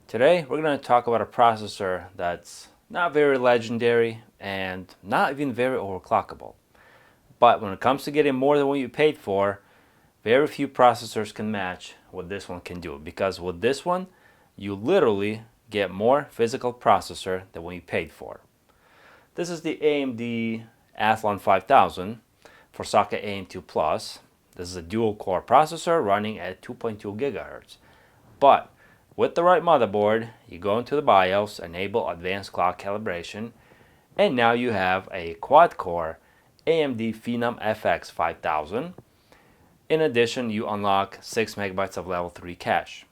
Today we're going to talk about a processor that's not very legendary and not even very overclockable. But when it comes to getting more than what you paid for, very few processors can match what this one can do, because with this one you literally get more physical processor than what you paid for. This is the AMD Athlon 5000 for socket AM2 Plus. This is a dual core processor running at 2.2 gigahertz. But with the right motherboard, you go into the BIOS, enable advanced clock calibration, and now you have a quad-core AMD Phenom FX 5000. In addition, you unlock 6 megabytes of level 3 cache.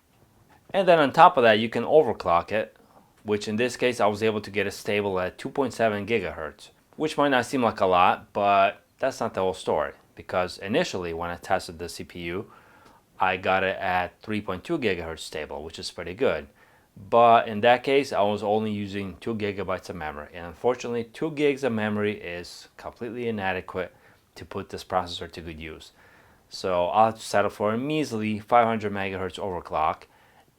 And then on top of that, you can overclock it, which in this case, I was able to get it stable at 2.7 gigahertz, which might not seem like a lot, but that's not the whole story. Because initially, when I tested the CPU, I got it at 3.2 gigahertz stable, which is pretty good. But in that case, I was only using 2 gigabytes of memory. And unfortunately, 2 gigs of memory is completely inadequate to put this processor to good use. So I'll have to settle for a measly 500 megahertz overclock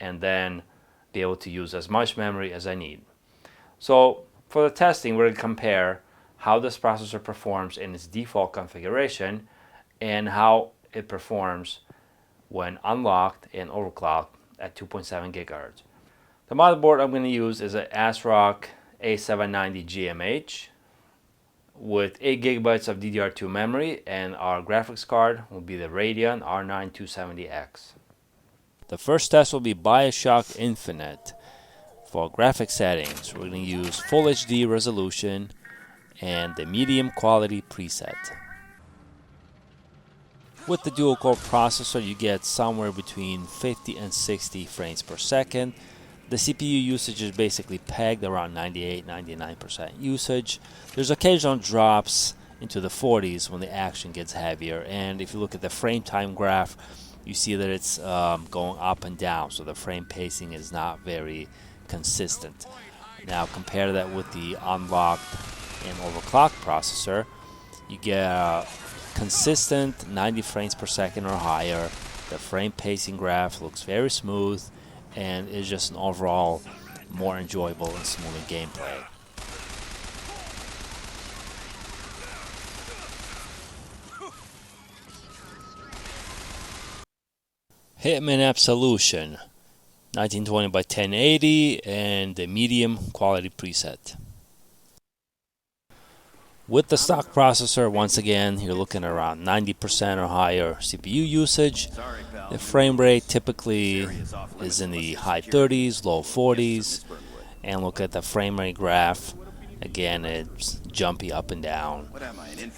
and then be able to use as much memory as I need. So for the testing, we're going to compare how this processor performs in its default configuration and how it performs when unlocked and overclocked at 2.7 gigahertz. The motherboard I'm going to use is an ASRock A790 GMH with 8 gigabytes of DDR2 memory, and our graphics card will be the Radeon R9 270X. The first test will be BioShock Infinite. For graphic settings, we're going to use Full HD resolution and the medium quality preset. With the dual-core processor, you get somewhere between 50 and 60 frames per second. The CPU usage is basically pegged around 98-99% usage. There's occasional drops into the 40s when the action gets heavier, and if you look at the frame time graph, you see that it's going up and down, so the frame pacing is not very consistent. Now compare that with the unlocked and overclocked processor, you get a consistent 90 frames per second or higher. The frame pacing graph looks very smooth and is just an overall more enjoyable and smoother gameplay. Hitman Absolution 1920 by 1080 and the medium quality preset. With the stock processor, once again, you're looking at around 90% or higher CPU usage. The frame rate typically is in the high 30s, low 40s. And look at the frame rate graph. Again, it's jumpy up and down.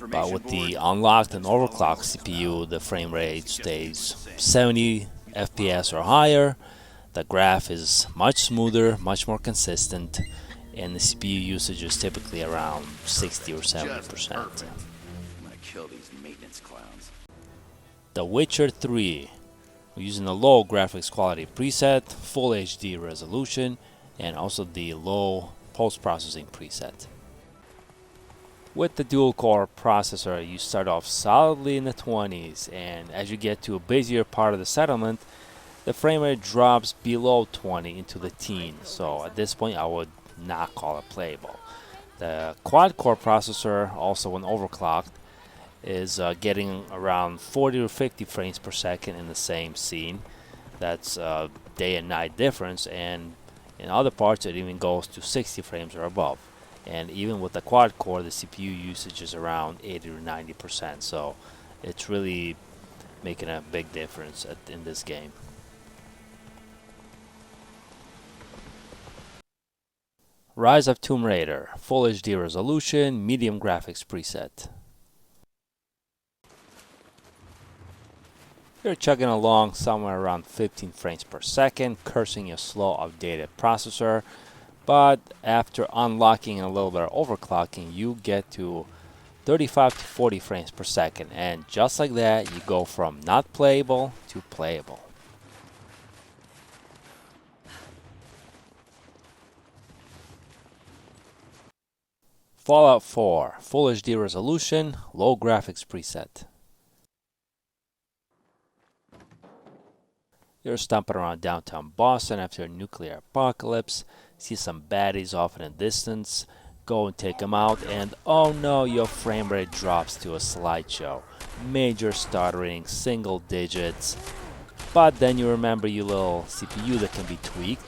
But with the unlocked and overclocked CPU, the frame rate stays 70 FPS or higher. The graph is much smoother, much more consistent, and the CPU usage is typically around 60 or 70%. I'm gonna kill these maintenance clowns. The Witcher 3. We're using the low graphics quality preset, full HD resolution, and also the low post-processing preset. With the dual-core processor, you start off solidly in the 20s, and as you get to a busier part of the settlement, the frame rate drops below 20 into the teens. So at this point, I would not call it playable. The quad-core processor, also when overclocked, is getting around 40 or 50 frames per second in the same scene. That's day and night difference, and in other parts it even goes to 60 frames or above. And even with the quad-core, the CPU usage is around 80 or 90%. So it's really making a big difference in this game. Rise of Tomb Raider, Full HD resolution, medium graphics preset. You're chugging along somewhere around 15 frames per second, cursing a slow, outdated processor, but after unlocking and a little bit of overclocking, you get to 35 to 40 frames per second, and just like that, you go from not playable to playable. Fallout 4, Full HD resolution, low graphics preset. You're stomping around downtown Boston after a nuclear apocalypse, see some baddies off in the distance, go and take them out, and oh no, your frame rate drops to a slideshow. Major stuttering, single digits, but then you remember your little CPU that can be tweaked,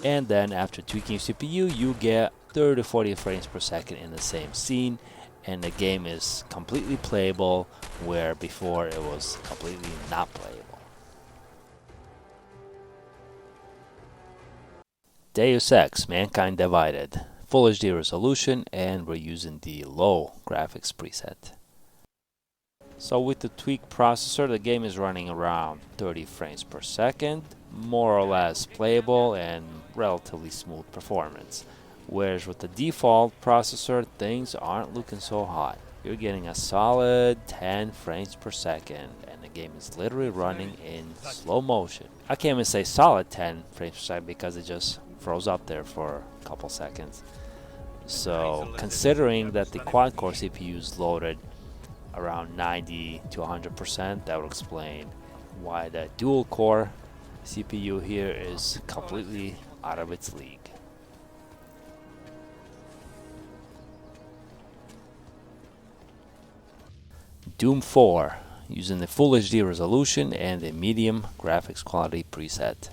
and then after tweaking your CPU, you get 30 to 40 frames per second in the same scene, and the game is completely playable, where before it was completely not playable. Deus Ex: Mankind Divided. Full HD resolution, and we're using the low graphics preset. So with the tweaked processor, the game is running around 30 frames per second, more or less playable and relatively smooth performance. Whereas with the default processor, things aren't looking so hot. You're getting a solid 10 frames per second, and the game is literally running in slow motion. I can't even say solid 10 frames per second because it just froze up there for a couple seconds. So considering that the quad-core CPU is loaded around 90 to 100%, that would explain why the dual-core CPU here is completely out of its league. Doom 4, using the Full HD resolution and the medium graphics quality preset.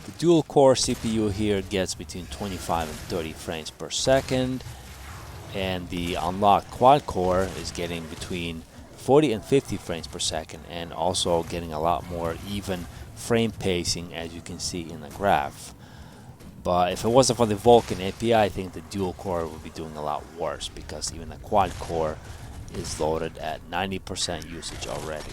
The dual-core CPU here gets between 25 and 30 frames per second, and the unlocked quad-core is getting between 40 and 50 frames per second, and also getting a lot more even frame pacing, as you can see in the graph. But if it wasn't for the Vulkan API, I think the dual core would be doing a lot worse, because even the quad core is loaded at 90% usage already.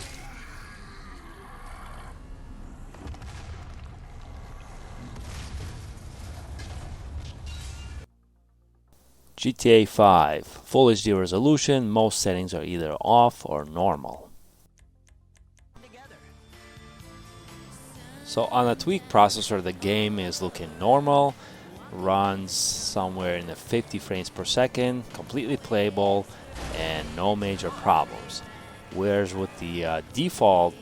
GTA 5, Full HD resolution, most settings are either off or normal. So on a tweaked processor, the game is looking normal, runs somewhere in the 50 frames per second, completely playable, and no major problems. Whereas with the default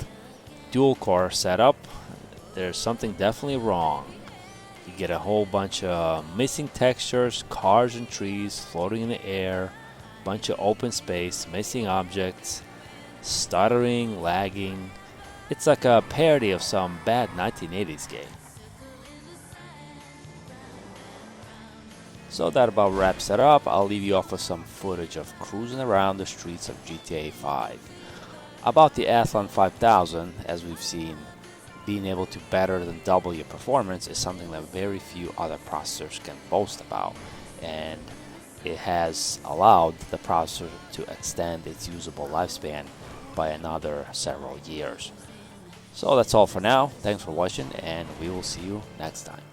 dual core setup, there's something definitely wrong. You get a whole bunch of missing textures, cars and trees floating in the air, bunch of open space, missing objects, stuttering, lagging. It's like a parody of some bad 1980s game. So that about wraps it up. I'll leave you off with some footage of cruising around the streets of GTA 5. About the Athlon 5000, as we've seen, being able to better than double your performance is something that very few other processors can boast about, and it has allowed the processor to extend its usable lifespan by another several years. So that's all for now. Thanks for watching, and we will see you next time.